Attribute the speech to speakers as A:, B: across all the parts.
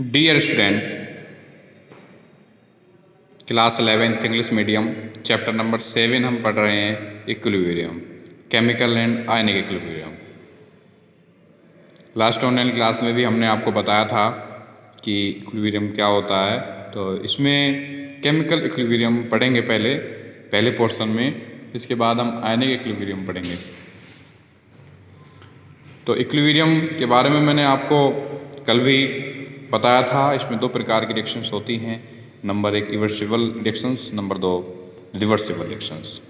A: Dear student, class 11th English medium chapter number 7 हम पढ़ रहे हैं equilibrium, chemical and ionic equilibrium. Last online class में भी हमने आपको बताया था कि इक्विलिब्रियम क्या होता है। तो इसमें केमिकल इक्विलिब्रियम पढ़ेंगे पहले पोर्शन में, इसके बाद हम आयनिक इक्विलिब्रियम पढ़ेंगे। तो इक्विलिब्रियम के बारे में मैंने आपको कल भी बताया था। इसमें दो प्रकार की रिएक्शंस होती हैं। Number 1 इवर्सिबल reactions, number 2 reversible reactions.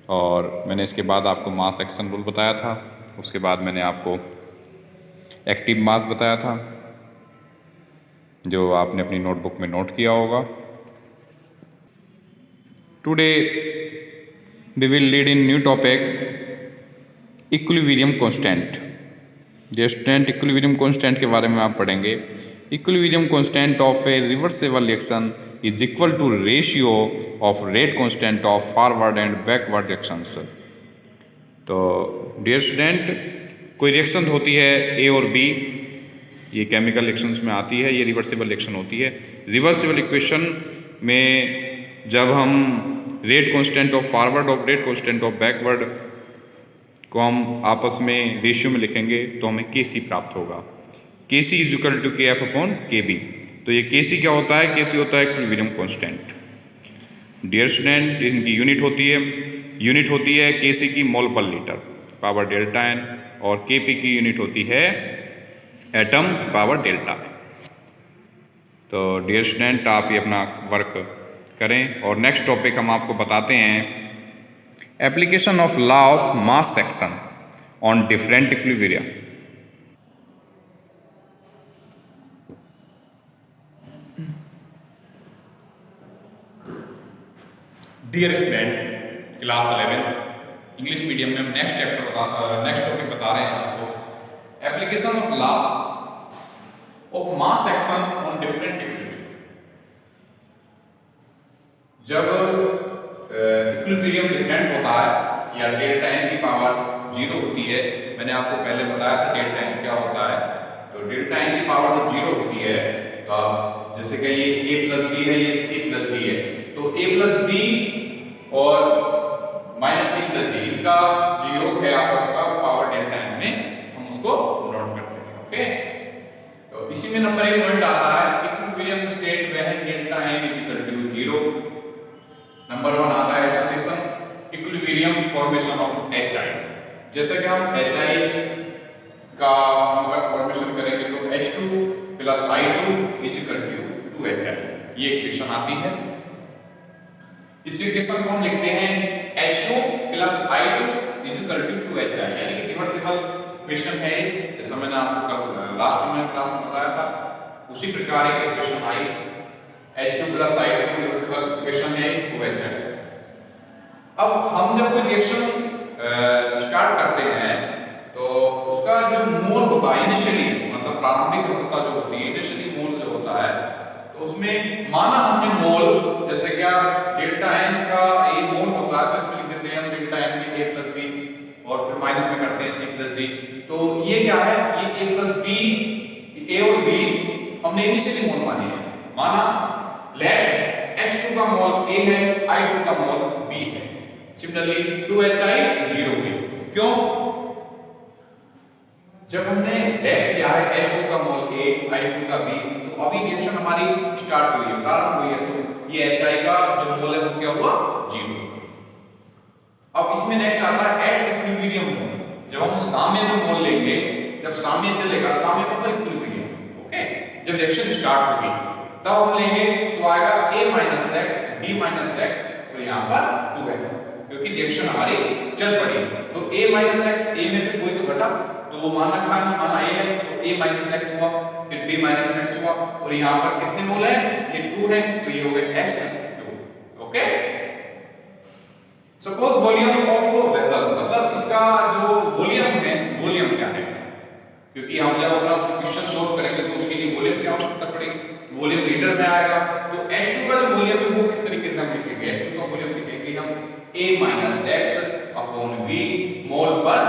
A: और मैंने इसके बाद आपको मास एक्शन रूल बताया था। उसके बाद मैंने आपको एक्टिव मास बताया था, जो आपने अपनी नोटबुक में नोट किया होगा। Today we will read in new topic equilibrium constant. जो स्टूडेंट इक्विलिब्रियम कांस्टेंट के बारे में आप पढ़ेंगे। Equilibrium constant of a reversible reaction is equal to ratio of rate constant of forward and backward reactions. तो dear student, कोई reaction होती है ए और बी, ये केमिकल रिएक्शंस में आती है, ये रिवर्सिबल रिएक्शन होती है। रिवर्सिबल इक्वेशन में जब हम रेट कांस्टेंट ऑफ फॉरवर्ड और रेट कांस्टेंट ऑफ बैकवर्ड को हम आपस में रेशियो में लिखेंगे तो हमें Kc प्राप्त होगा। Kc is equal to KF upon KB। तो ये Kc क्या होता है? Kc होता है इक्विलिब्रियम कांस्टेंट। डियर स्टूडेंट, इनकी यूनिट होती है Kc की मोल per litre power delta n, और Kp की यूनिट होती है एटम पावर डेल्टा। तो डियर स्टूडेंट, आप ये अपना वर्क करें। और नेक्स्ट टॉपिक हम आपको बताते हैं application of law of mass action on different equilibria. Dear student, class 11th English medium में हम नेक्स्ट टॉपिक बता रहे हैं आपको application of law of mass action on different equilibria. जब इक्विलिब्रियम डिफरेंट होता है या डेल्टा n की पावर 0 होती है, मैंने आपको पहले बताया था डेल्टा n क्या होता है। तो डेल्टा n की पावर जब 0 होती है तो जैसे कि ये a प्लस b है, ये c प्लस d है, तो a प्लस b और माइनस c प्लस d इनका जो योग है आपस का पावर डेल्टा n में हम उसको नोट करते हैं। ओके, तो इसी में नंबर 1 पॉइंट आता है equilibrium state when delta n is equal to 0। Number 1 आता है association equilibrium formation of HI। जैसे कि हम HI का अगर फॉर्मेशन करेंगे तो H2 plus I2 is equal to 2HI, ये इक्वेशन आती है। इस इक्वेशन को हम लिखते हैं H2 plus I2 is equal to 2HI, यानी कि रिवर्सिबल इक्वेशन है। जैसा मैंने आपको कल लास्ट में क्लास में बताया था, उसी प्रकार एक इक्वेशन आई H2 plus I2 reversible equation है 2HI। अब हम जब कोई रिएक्शन स्टार्ट करते हैं तो उसका जो मोल होता है इनिशियली, मतलब प्रारंभिक अवस्था जो होती है, इनिशियली मोल जो होता है, तो उसमें माना हमने मोल, जैसे क्या डेल्टा n का a मोल होता है तो इसमें लिख देते हैं हम डेल्टा n में a प्लस b और फिर माइनस में करते हैं c प्लस d। तो ये क्या है? ये a प्लस b, a और b हमने इनिशियली मोल माने हैं। माना लेट H2 का मोल A है, I2 का मोल B है। सिमिलरली 2HI 0 है। क्यों? जब हमने लेट किया है H2 का मोल A, I2 का B, तो अभी रिएक्शन हमारी स्टार्ट हुई है, प्रारंभ हुई है, तो ये HI का जो मोल है वो क्या हुआ? 0। अब इसमें नेक्स्ट आता है एट इक्विलिब्रियम मोल। जब हम साम्य में मोल लेंगे, जब साम्य चलेगा, साम्य मतलब इक्विलिब्रियम। ओके, जब रिएक्शन स्टार्ट होगी तब हम लेंगे तो आएगा a minus x, b minus x और यहाँ पर 2x, क्योंकि रिएक्शन हमारी चल पड़ी। तो a माइनस x, a में से कोई तो घटा, तो वो मान रखा है, माना a है तो a माइनस x हुआ, फिर b माइनस x हुआ, और यहाँ पर कितने मोल है? ये 2 है, तो ये हो गए x2। Okay, suppose volume of vessel, मतलब इसका जो वॉल्यूम है, वॉल्यूम क्या है? क्योंकि हम जब अपना क्वेश्चन सॉल्व करेंगे तो उसके लिए वॉल्यूम की आवश्यकता पड़ेगी। वॉल्यूम लीटर में आएगा, तो H2 का जो वॉल्यूम है वो किस तरीके से हम लिखेंगे? H2 का वॉल्यूम लिखेंगे हम A minus x upon V mole per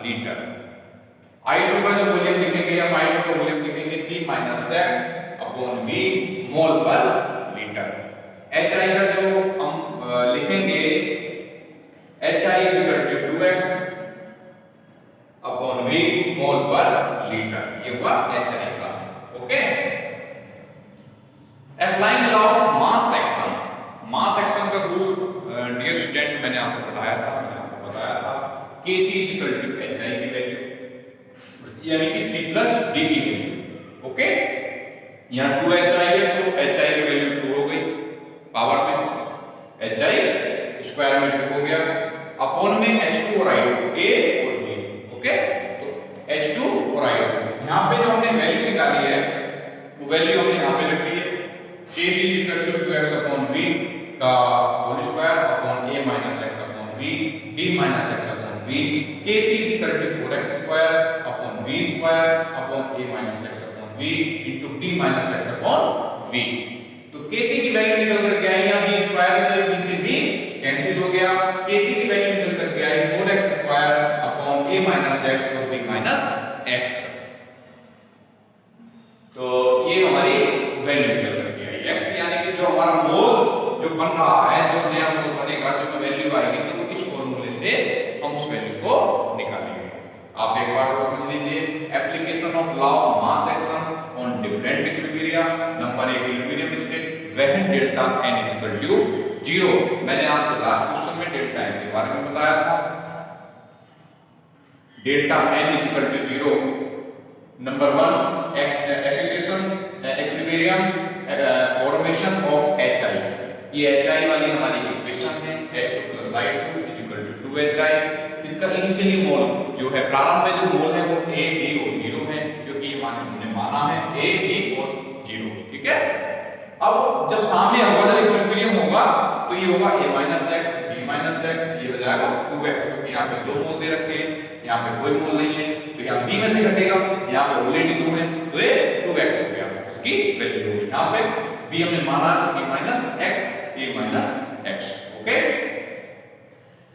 A: litre. I2 का जो वॉल्यूम लिखेंगे हम I2 का वॉल्यूम लिखेंगे B minus x upon upon V mole per litre. HI का जो हम लिखेंगे HI is equal to 2x upon V mole per litre, ये हुआ HI का। Okay, applying law of mass action. Mass action का रूल डियर स्टूडेंट मैंने आपको पढ़ाया था, मैंने आपको बताया था Kc is equal to HI की वैल्यू यानी कि C प्लस D की वैल्यू। ओके, यहाँ 2HI है तो HI की वैल्यू 2 हो गई पावर में, HI स्क्वायर में 2 हो गया, अपॉन में H2 और I2 A और B। ओके, तो H2 और I2 यहाँ पे जो हमने वैल्यू निकाली है वो वैल्यू हमने यहाँ पे रखी है। Kc is equal to 2x upon V का whole square upon A minus x upon V B minus x upon V। Kc is equal to 4x square upon V square upon A minus x upon V into B minus x upon V। तो Kc की value निकल कर के आई, यहाँ V square तो V से V cancel हो गया, Kc की वैल्यू निकल कर के आई 4x square upon A minus x और B माइनस x। तो ये हमारी वैल्यू निकल कर के आई x, यानी कि जो हमारा मोल जो बन रहा है, जो नया मोल बनेगा, जो वैल्यू आएगी तो इस फॉर्मूले से हम उस वैल्यू को निकालेंगे। आप एक बार समझ लीजिए, application of law of mass action on different equilibria. Number 1 equilibrium state when delta n is equal to 0। मैंने आपको लास्ट क्वेश्चन में डेल्टा n के बारे में बताया था, delta n is equal to 0। Number 1 association equilibrium formation of HI, ये HI वाली हमारी इक्वेशन है, H2 + I2 = 2HI। इसका इनिशियली मोल जो है, प्रारंभ में जो मोल है वो A, B और 0 है, क्योंकि ये हमने माना है A, B और 0। ठीक है, अब जब सामने होगा इक्विलिब्रियम होगा तो ये होगा A minus x B minus x, ये हो जाएगा 2x, क्योंकि यहाँ पे दो मोल दे रखे हैं, यहाँ पे कोई मोल नहीं है, तो यहाँ B में से घटेगा, यहाँ पे ऑलरेडी 2 है तो ये 2x हो गया, उसकी वैल्यू होगी। यहाँ पे B हमने माना तो B minus x A minus x। Okay,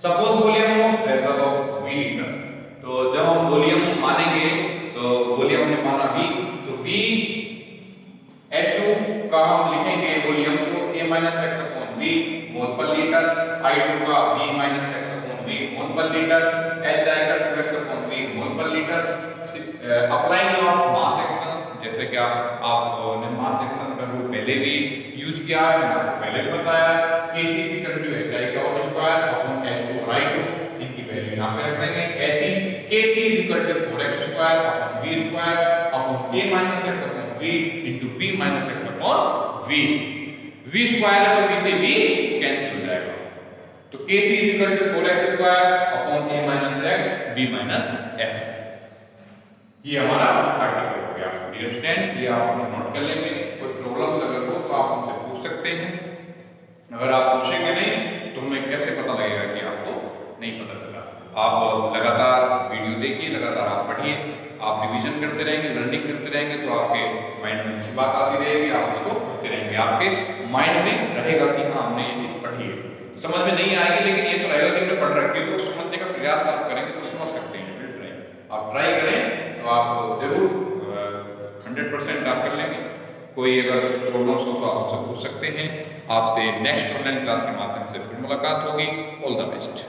A: suppose volume of vessel of V litre. तो जब हम वॉल्यूम मानेंगे तो वॉल्यूम हमने माना V, तो V H2 का हम लिखेंगे वॉल्यूम को A minus x upon V mole per litre, I2 का B minus x upon V मोल पर लीटर, HI का 2x upon V mole per litre. Applying law of mass action, जैसे कि आपने मास action का रूल पहले भी use किया है, मैंने आपको पहले भी बताया, Kc is equal to HI का होल स्क्वायर अपॉन H2 और I2, इनकी वैल्यू यहां पे रख देंगे ऐसी। Kc is equal to 4x square upon V square upon A minus x upon V into B minus x upon V। V square है तो V से V कैंसिल हो जाएगा, तो Kc is equal to 4x square upon A minus x B minus x। ये हमारा article हो गया। डियर स्टूडेंट, ये आप नोट कर लेंगे, कोई प्रॉब्लम्स अगर हो तो आप हमसे पूछ सकते हैं। अगर आप पूछेंगे नहीं तो हमें कैसे पता लगेगा कि आपको नहीं पता चला। आप लगातार वीडियो देखिए, लगातार आप पढ़िए, आप रिवीजन करते रहेंगे, लर्निंग करते रहेंगे तो आपके माइंड में अच्छी बात आती रहेगी, आप उसको पढ़ते रहेंगे, आपके माइंड में रहेगा कि हाँ हमने ये चीज़ पढ़ी है। समझ में नहीं आएगी लेकिन ये तो रहेगा कि हमने पढ़ रखी है, तो समझने का प्रयास आप करेंगे तो समझ सकते हैं। आप ट्राई करें तो आप जरूर 100% आप कर लेंगे। कोई अगर प्रॉब्लम्स हो तो आप हमसे पूछ सकते हैं। आपसे नेक्स्ट ऑनलाइन क्लास के माध्यम से फिर मुलाकात होगी। All the best.